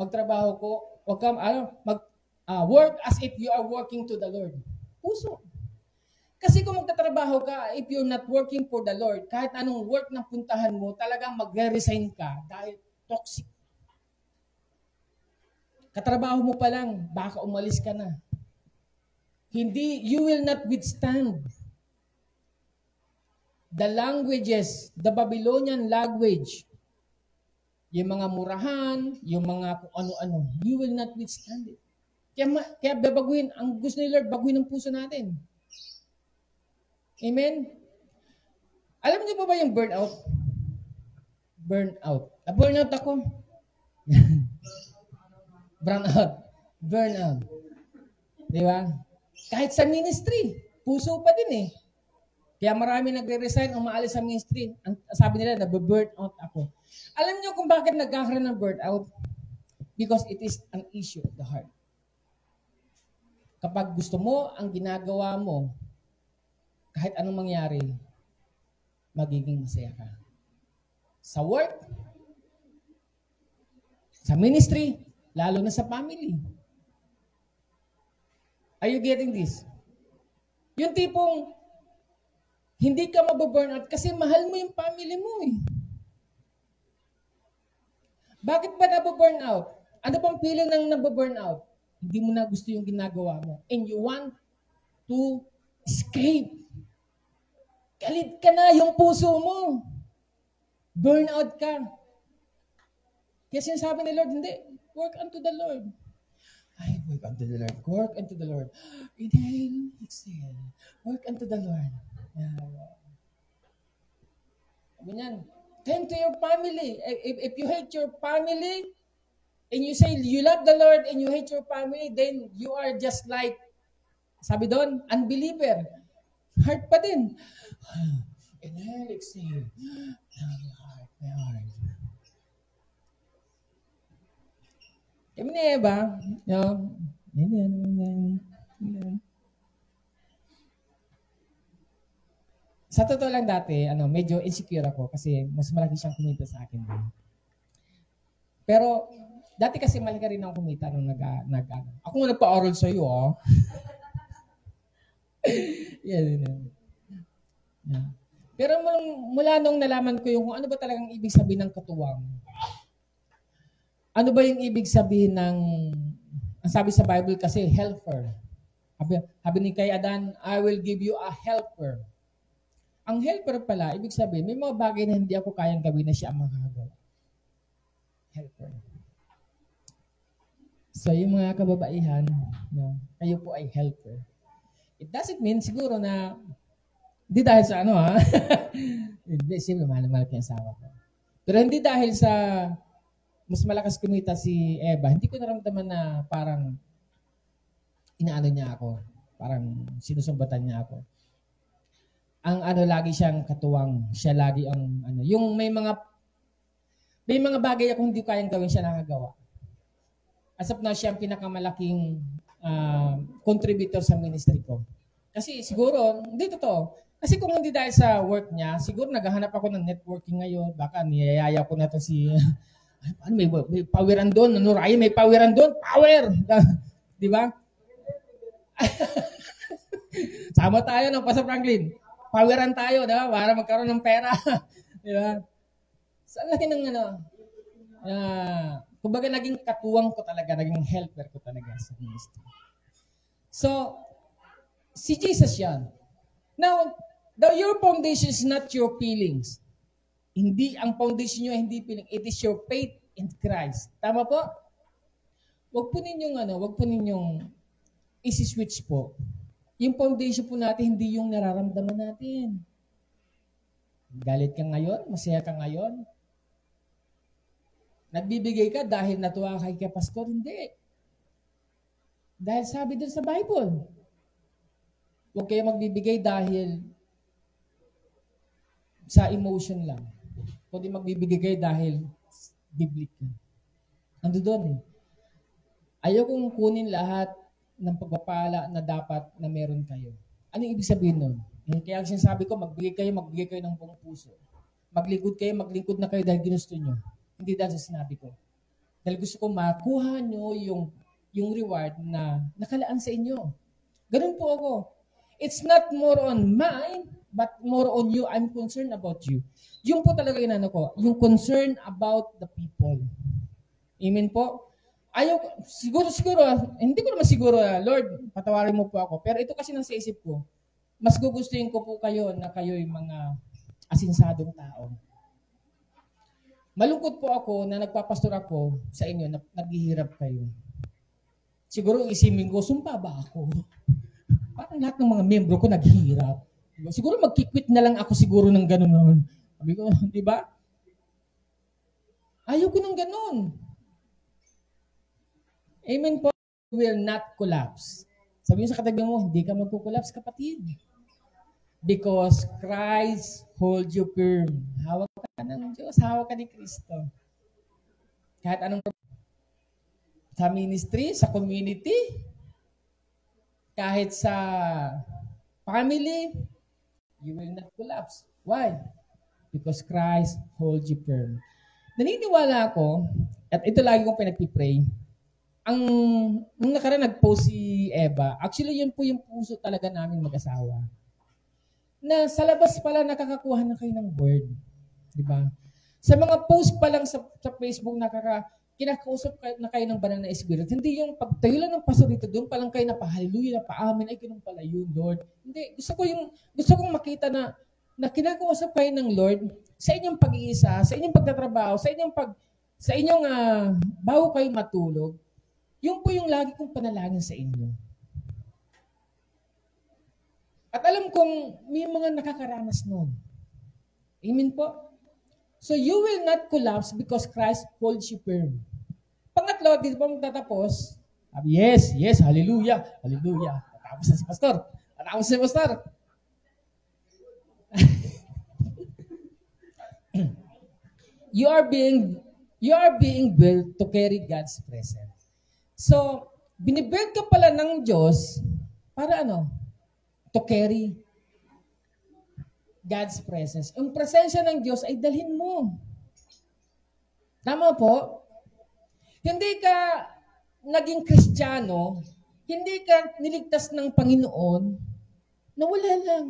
magtrabaho ko, wag ka, work as if you are working to the Lord. Puso. Kasi kung magtatrabaho ka, if you're not working for the Lord, kahit anong work na puntahan mo, talagang magre-resign ka dahil toxic. Katrabaho mo pa lang, baka umalis ka na. Hindi, you will not withstand the languages, the Babylonian language, yung mga murahan, yung mga kung ano-ano, you will not withstand it. Kaya babaguhin, ang gusto ni Lord, baguhin ang puso natin. Amen? Alam niyo ba yung burnout? Burnout. Burnout ako. Burnout. Di ba? Kahit sa ministry, puso pa din eh. Kaya marami nagre-resign, umaalis sa ministry. Sabi nila, nabe-burnout ako. Alam niyo kung bakit nagkakaroon ng burnout? Because it is an issue of the heart. Kapag gusto mo, ang ginagawa mo, kahit anong mangyari, magiging masaya ka. Sa work, sa ministry, lalo na sa family. Are you getting this? Yung tipong, hindi ka mababurnout kasi mahal mo yung family mo eh. Bakit ba nababurnout? Ano pang feeling ng nababurnout? Hindi mo na gusto yung ginagawa mo. And you want to escape. Galit ka na yung puso mo. Burnout ka. Kaya sinasabi ni Lord, hindi. Work unto the Lord. Ay, work unto the Lord. Work unto the Lord. Inhale, exhale. Work unto the Lord. Sabi niyan, tend to your family. If you hate your family, and you say you love the Lord and you hate your family, then you are just like, sabi doon, unbeliever. Heart pa din. Inhale, exhale. My heart. Kami na ba? Sa totoo lang dati, medyo insecure ako kasi mas malaki siyang kumita sa akin. Pero, dati kasi malaki rin ako kumita nung ako nga nagpa-oral sa iyo, oh. Yeah. Pero mula nung nalaman ko yung kung ano ba talagang ibig sabihin ng katuwang. Ano ba yung ibig sabihin ng Ang sabi sa Bible kasi, helper. Sabi ni kay Adan, I will give you a helper. Ang helper pala, ibig sabihin, may mga bagay na hindi ako kayang gawin na siya ang makakagawa. Helper. So, yung mga kababaihan, no, kayo po ay helper. It doesn't mean siguro na, hindi dahil sa ano ha, hindi, siyempre mahal ko yung asawa ko. Pero hindi dahil sa mas malakas kumita si Eva, hindi ko naramdaman na parang inaano niya ako. Parang sinusumbatan niya ako. Ang ano, lagi siyang katuwang. Siya lagi ang ano. Yung may mga bagay akong hindi kayang gawin, siya nakagawa. As of now, siya ang pinakamalaking contributor sa ministry ko. Kasi siguro, hindi totoo. Kasi kung hindi dahil sa work niya, siguro naghahanap ako ng networking ngayon. Baka niyayaya ko na to si... ano, may poweran doon. Ano, Ryan, may poweran doon. Power! Di ba? Sama tayo ng Pastor Franklin. Poweran tayo, di ba? Para magkaroon ng pera. Di ba? Saan laki ng ano? Kumbaga naging katuwang ko talaga, naging helper ko talaga sa ministry. So, si Jesus yan. Now, your foundation is not your feelings. Hindi, ang foundation nyo hindi feeling. It is your faith in Christ. Tama po? Wag po ninyong isi-switch po. Yung foundation po natin, hindi yung nararamdaman natin. Galit ka ngayon? Masaya ka ngayon? Nagbibigay ka dahil natuwa kay pastor? Hindi. Dahil sabi dun sa Bible. Huwag kayo magbibigay dahil sa emotion lang. Kundi magbibigay kayo dahil biblical. Ando doon eh. Ayaw kong kunin lahat ng pagpapala na dapat na meron kayo. Ano ibig sabihin nun? Kaya sinasabi ko, magbigay kayo ng buong puso. Maglingkod na kayo dahil ginusto nyo. Hindi dahil sa sinabi ko. Dahil gusto ko makuha nyo yung reward na nakalaan sa inyo. Ganun po ako. It's not more on mine, but more on you. I'm concerned about you. Yung po talaga inano ko, yung concern about the people. Amen po? Siguro, hindi ko naman siguro, Lord, patawarin mo po ako. Pero ito kasi nasa isip ko, mas gugustuhin ko po kayo na kayo'y mga asinsadong tao. Malungkot po ako na nagpapastor ako sa inyo na naghihirap kayo. Siguro isipin ko, sumpa ba ako? Parang lahat ng mga membro ko naghihirap. Siguro magkikwit na lang ako siguro ng gano'n naman. Sabi ko, di ba? Ayaw ko ng gano'n. Amen po. Will not collapse. Sabi mo sa katabi mo, hindi ka magkukolapse, kapatid. Because Christ holds you firm. Hawak ka ng Diyos, hawak ka ni Kristo. Kahit anong sa ministry, sa community, kahit sa family, you will not collapse. Why? Because Christ holds you firm. Naniniwala ako, at ito lagi kong pinagpipray, nung nakaraan nag-post si Eva, actually yun po yung puso talaga namin mag-asawa. Na sa labas pala nakakakuha na kayo ng word. Di ba? Sa mga post pa lang sa Facebook kinakausap na kayo ng banal na Espiritu. Hindi yung pagtayo lang ng pastor dito, doon pa lang kayo na pa-hallelujah, na pa-amin, ay ganun pala yun, Lord. Hindi, gusto kong makita na kinakausap kayo ng Lord sa inyong pag-iisa, sa inyong pagtatrabaho, sa inyong bago kayo matulog. Yung po yung lagi kong panalangin sa inyo. At alam kong may mga nakakaranas noon. Amen po? So you will not collapse because Christ holds you firm. Pangatlo, dito pa magtatapos. Yes, hallelujah, hallelujah. Tatapos na si Pastor. You are being built to carry God's presence. So, binibuild ka pala ng Diyos para ano? To carry God's presence. Ang presensya ng Diyos ay dalhin mo. Tama po? Hindi ka naging Kristiyano, hindi ka niligtas ng Panginoon, na wala lang.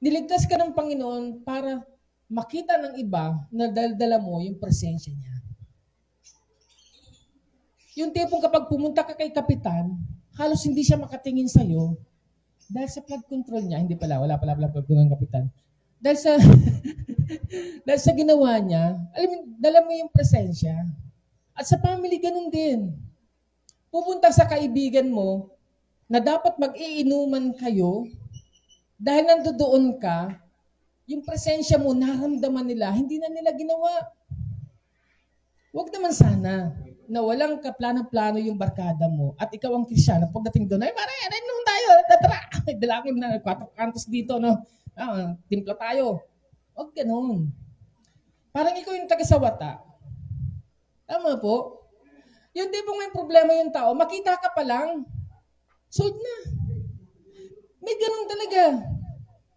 Niligtas ka ng Panginoon para makita ng iba na daldala mo yung presensya niya. Yung tipong kapag pumunta ka kay kapitan, halos hindi siya makatingin sa'yo dahil sa flood control niya. Hindi pala, wala pala flood control ng kapitan. Dahil sa, dahil sa ginawa niya, alam mo, dala mo yung presensya. At sa family, ganun din. Pupunta sa kaibigan mo na dapat mag-iinuman kayo dahil nandoon ka, yung presensya mo, naramdaman nila, hindi na nila ginawa. Huwag naman sana na walang kaplano-plano yung barkada mo at ikaw ang Kristyano. Pagdating doon, ay pare, nung tayo, tara, dala ko na 4 kantos dito, no? Timpla tayo. Huwag ganun. Parang ikaw yung taga-sawata. Tama po? Yung di may problema yung tao, makita ka pa lang, sold na. May ganun talaga.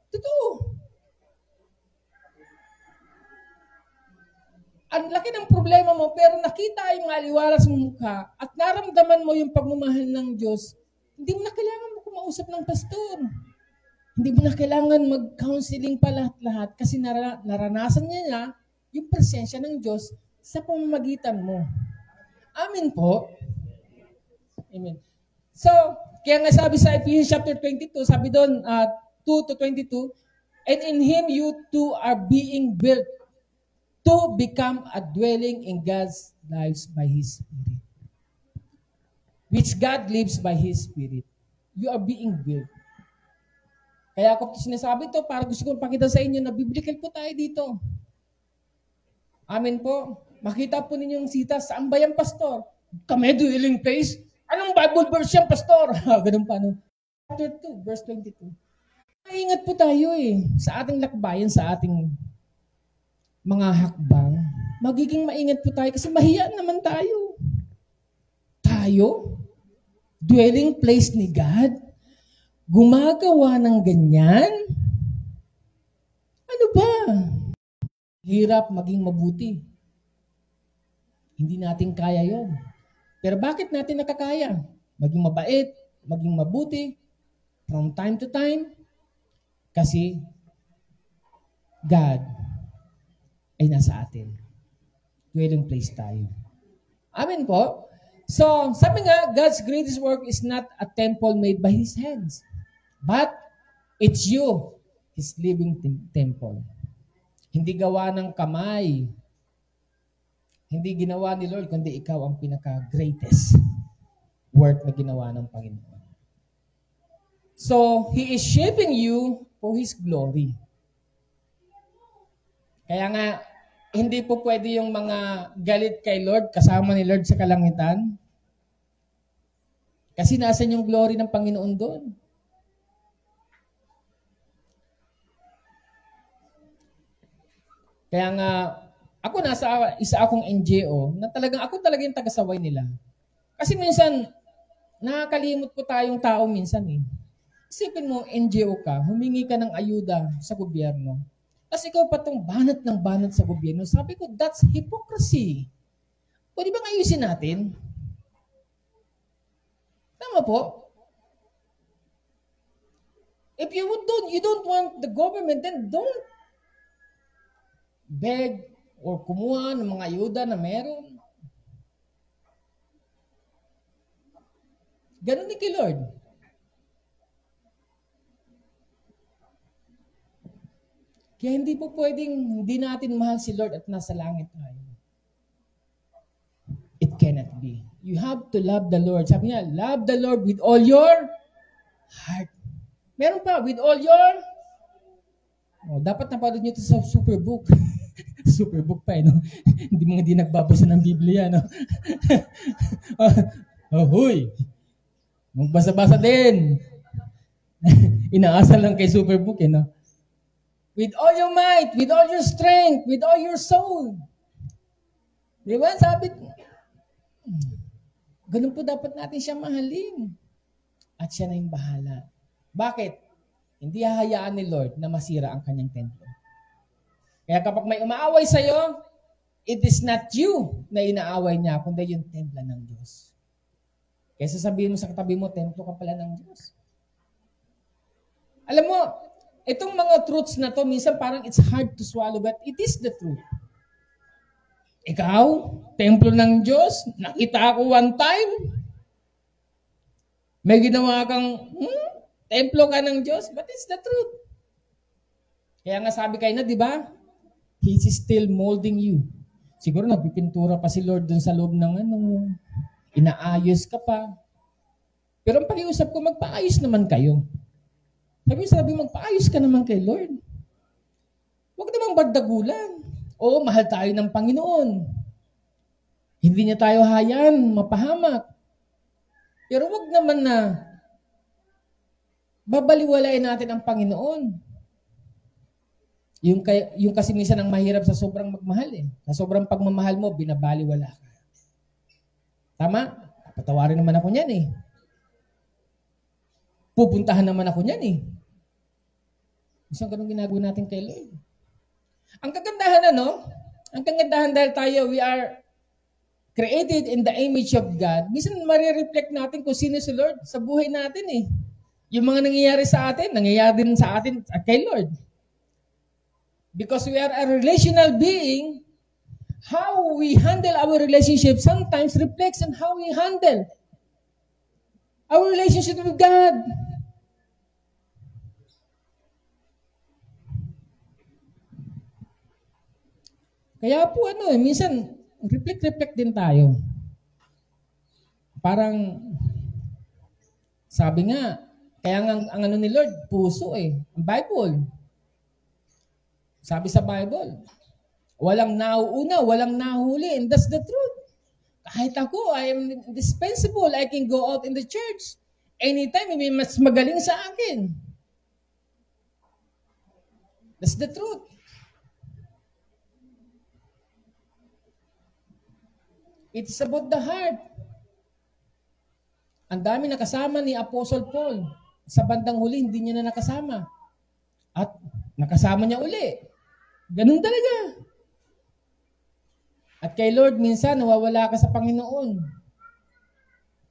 Totoo. Ang laki ng problema mo, pero nakita yung maliwalas mo mukha at naramdaman mo yung pagmamahal ng Diyos, hindi mo na kailangan mo kumausap ng pastor. Hindi mo na kailangan mag-counseling pa lahat-lahat kasi naranasan niya yung presensya ng Diyos sa pamamagitan mo. Amen po. Amen. So, kaya nga sabi sa Ephesians chapter 22, sabi doon, 2-22, and in Him you two are being built to become a dwelling in God's lives by His Spirit. Which God lives by His Spirit. You are being built. Kaya ako sinasabi ito para gusto kong pakita sa inyo na biblical po tayo dito. Amen po. Makita po ninyong sita, saan ba yan, pastor? Kami dwelling place? Anong Bible verse yan, pastor? Ganun pa, no? Chapter 2, verse 22. Maingat po tayo sa ating lakbayan, sa ating mga hakbang. Magiging maingat po tayo kasi mahiya naman tayo. Tayo? Dwelling place ni God? Gumagawa ng ganyan? Ano ba? Hirap maging mabuti. Hindi natin kaya yon. Pero bakit natin nakakaya? Maging mabait, maging mabuti, from time to time, kasi God ay nasa atin. Dwelling place tayo. Amen po? So, sabi nga, God's greatest work is not a temple made by His hands, but it's you, His living temple. Hindi gawa ng kamay. Hindi ginawa ni Lord, kundi ikaw ang pinaka-greatest work na ginawa ng Panginoon. So, He is shaping you for His glory. Kaya nga, hindi po pwede yung mga galit kay Lord, kasama ni Lord sa kalangitan. Kasi nasan yung glory ng Panginoon doon? Kaya nga, ako nasa isa akong NGO na ako talaga yung taga-saway nila. Kasi minsan, nakakalimot po tayong tao minsan Isipin mo, NGO ka, humingi ka ng ayuda sa gobyerno. Tapos ikaw pa itong banat ng banat sa gobyerno. Sabi ko, that's hypocrisy. Pwede bang ayusin natin? Tama po? If you don't want the government, then don't beg or kumuha ng mga ayuda na meron. Ganun din kay Lord. Kaya hindi po pwedeng hindi natin mahal si Lord at nasa langit tayo. It cannot be. You have to love the Lord. Sabi niya, love the Lord with all your heart. Meron pa, with all your... dapat napanood niyo ito sa Superbook. Superbook pa no? Hindi mga di nagbabasa ng Biblia, no? Huy! Magbasa-basa din. Inaasal lang kay Superbook, no? With all your might, with all your strength, with all your soul. Di ba? Sabi, ganun po dapat natin siya mahalin. At siya na yung bahala. Bakit? Hindi hahayaan ni Lord na masira ang kanyang templo. Kaya kapag may umaaway sa'yo, it is not you na inaaway niya, kundi yung templo ng Diyos. Kaya sasabihin mo sa katabi mo, templo ka pala ng Diyos. Alam mo, itong mga truths na to, minsan parang it's hard to swallow, but it is the truth. Ikaw, templo ng Diyos, nakita ako one time, may ginawa kang, templo ka ng Diyos, but it's the truth. Kaya nga sabi kayo na, di ba? He's still molding you. Siguro nagpipintura pa si Lord dun sa loob ng inaayos ka pa. Pero ang pag-iusap ko, magpaayos naman kayo. Sabi magpaayos ka naman kay Lord. Huwag namang bardagulan. Oo, mahal tayo ng Panginoon. Hindi niya tayo hayan, mapahamak. Pero huwag naman na babaliwalain natin ang Panginoon. Yung kasi minsan ang mahirap sa sobrang magmahal eh. Sa sobrang pagmamahal mo, binabaliwala ka. Tama? Patawarin naman ako niyan eh. Pupuntahan naman ako niyan eh. Isang ganun ginagawa natin kay Lord. Ang kagandahan ang kagandahan dahil tayo, we are created in the image of God. Minsan marireflect natin kung sino si Lord sa buhay natin eh. Yung mga nangyayari sa atin, nangyayari din sa atin kay Lord. Because we are a relational being, how we handle our relationship sometimes reflects on how we handle our relationship with God. Kaya po minsan reflect din tayo. Parang sabi nga, kaya ang ni Lord, puso eh. Ang Bible. Sabi sa Bible, walang nauuna, walang nahuli, and that's the truth. Kahit ako, I am indispensable. I can go out in the church. Anytime, may mas magaling sa akin. That's the truth. It's about the heart. Ang dami nakasama ni Apostle Paul. Sa bandang huli, hindi niya na nakasama. At nakasama niya uli. Ganun talaga. At kay Lord, minsan, nawawala ka sa Panginoon.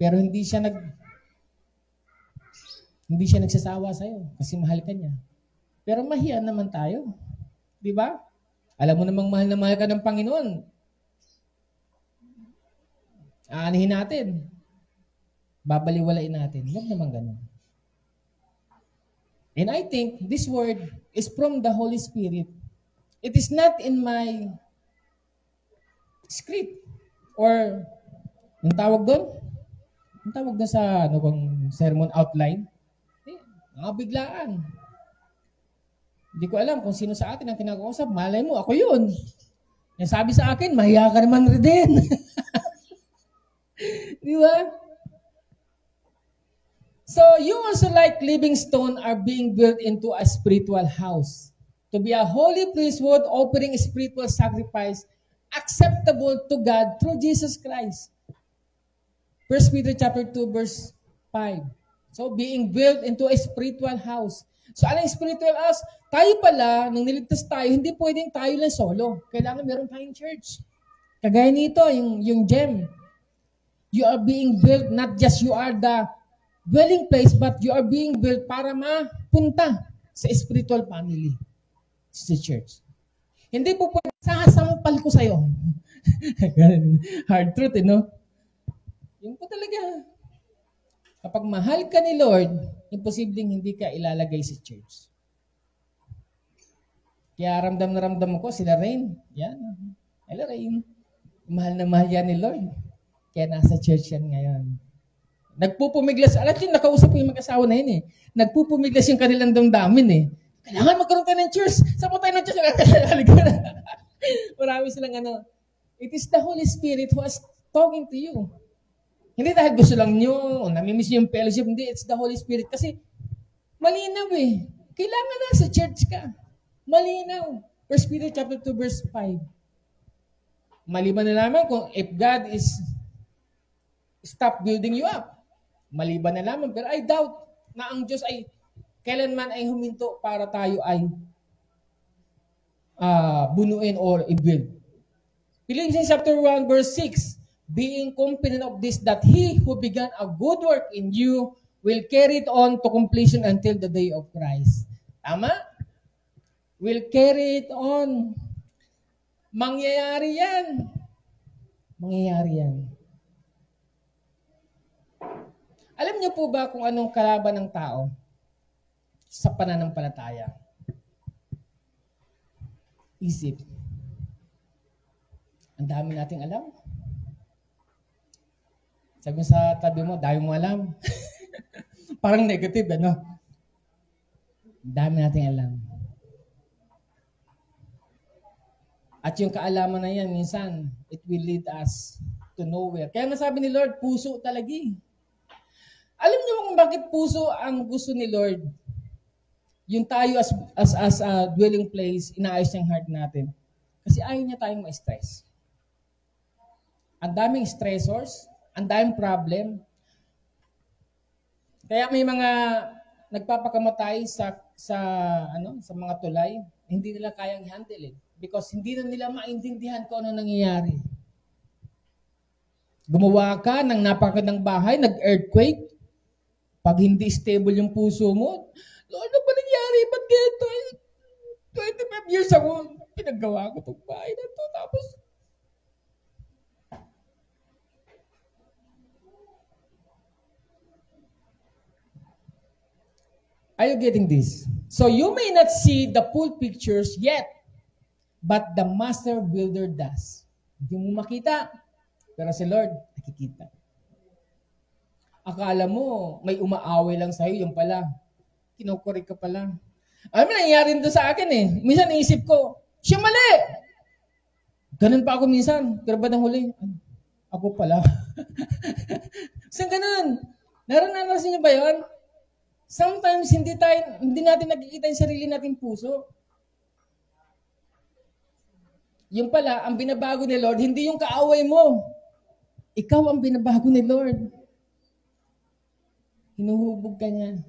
Pero hindi siya nagsasawa sa'yo kasi mahal ka niya. Pero mahiya naman tayo. Di ba? Alam mo namang mahal na mahal ka ng Panginoon. Aanihin natin. Babaliwalain natin. Huwag naman ganun. And I think this word is from the Holy Spirit. It is not in my script or yung tawag doon? Yung tawag doon sa sermon outline? Mga biglaan. Hindi ko alam kung sino sa atin ang kinakausap. Malay mo, ako yun. Yung sabi sa akin, mahiya ka naman rin din. Di ba? So, you also like living stone are being built into a spiritual house. To be a holy priesthood offering spiritual sacrifice acceptable to God through Jesus Christ. 1 Peter chapter 2 verse 5. So, being built into a spiritual house. So, ano yung spiritual house? Tayo pala, nung niligtas tayo, hindi pwedeng tayo lang solo. Kailangan meron tayong church. Kagaya nito, yung gem. You are being built, not just you are the dwelling place, but you are being built para mapunta sa spiritual family. Sa church. Hindi po pwede, sasampal ko sa'yo. Hard truth, no? Yun po talaga. Kapag mahal ka ni Lord, imposibleng hindi ka ilalagay sa church. Kaya ramdam na ramdam ko, sila Rain. Yan. Hello, Rain. Mahal na mahal yan ni Lord. Kaya nasa church yan ngayon. Nagpupumiglas. Alam niyo, nakausap ko yung mag-asawa na yun eh. Nagpupumiglas yung kanilang damdamin eh. Kailangan magkaroon tayo ng church. Saan po tayo ng church? Marami silang It is the Holy Spirit who is talking to you. Hindi dahil gusto lang nyo, namimiss nyo yung fellowship. Hindi, it's the Holy Spirit. Kasi malinaw eh. Kailangan na sa church ka. Malinaw. 1 Peter chapter 2 verse 5. Maliban na lamang kung if God is stop building you up. Maliban na lamang. Pero I doubt na ang Diyos ay kailanman ay huminto para tayo ay bunuin or i-build. Philippians chapter 1 verse 6, being confident of this, that He who began a good work in you will carry it on to completion until the day of Christ. Tama? Will carry it on. Mangyayari yan. Mangyayari yan. Alam niyo po ba kung anong kalaban ng tao sa pananampalataya? Isip. Ang dami nating alam. Sabi mo sa tabi mo, dami mo alam. Parang negative, ano? Ang dami nating alam. At yung kaalaman na yan, minsan, it will lead us to nowhere. Kaya nasabi ni Lord, puso talaga eh. Alam niyo kung bakit puso ang gusto ni Lord? Yung tayo as a dwelling place, inaayos niyang heart natin. Kasi ayaw niya tayong ma-stress. Ang daming stressors, ang daming problem. Kaya may mga nagpapakamatay sa mga tulay, hindi nila kayang handle it. Because hindi na nila maintindihan kung ano nangyayari. Gumawa ka ng napakagandang bahay, nag-earthquake. Pag hindi stable yung puso mo, Lord, ano ba nangyari? Ba't ganito? 25 years ago, pinagawa ko itong bahay na ito. Tapos, are you getting this? So you may not see the full pictures yet, but the master builder does. Hindi mo makita, pero si Lord, nakikita. Akala mo, may umaaway lang sa'yo, yung pala, kinukurik ka pala. Alam mo, nangyayari doon sa akin eh. Minsan naisip ko, siya mali! Ganun pa ako minsan, pero ba nang huli? Ako pala. Saan ganun? Naranasan niyo ba yun? Sometimes, hindi natin nakikita yung sarili nating puso. Yung pala, ang binabago ni Lord, hindi yung kaaway mo. Ikaw ang binabago ni Lord. Hinuhubog ka niya.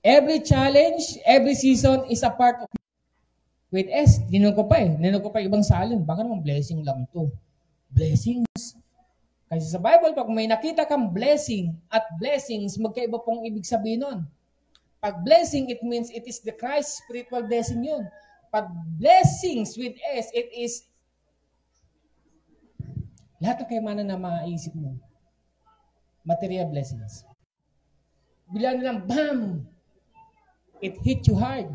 Every challenge, every season is a part of. Wait, ninong ko pa ibang salin. Baka naman blessing lang to. Blessings. Kasi sa Bible, pag may nakita kang blessing at blessings, magkaiba pong ibig sabihin nun. Pag blessing, it means it is the Christ spiritual blessing yun. Pag blessings with S, it is lahat ng kayamanan na maisip mo. Material blessings. Bila nilang, bam! It hit you hard.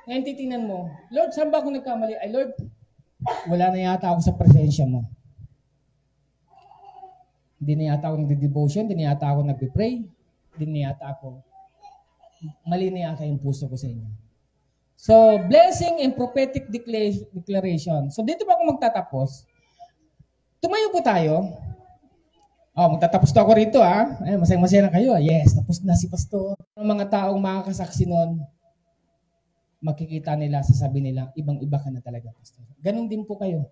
Ngayon titingnan mo, Lord, saan ba ako nagkamali? Ay, Lord, wala na yata ako sa presensya mo. Hindi na yata ako nagde-devotion, hindi na yata ako nagpe-pray, hindi na yata ako. Mali na yata yung puso ko sa inyo. So, blessing and prophetic declaration. So, dito ba ako magtatapos? Tumayo po tayo. Magtatapos to ako rito, ha? Ay, masaya-masaya na kayo. Yes, tapos na si Pastor. Ang mga taong makakasaksi nun, makikita nila, sasabi nila, ibang-iba ka na talaga, Pastor. Ganon din po kayo.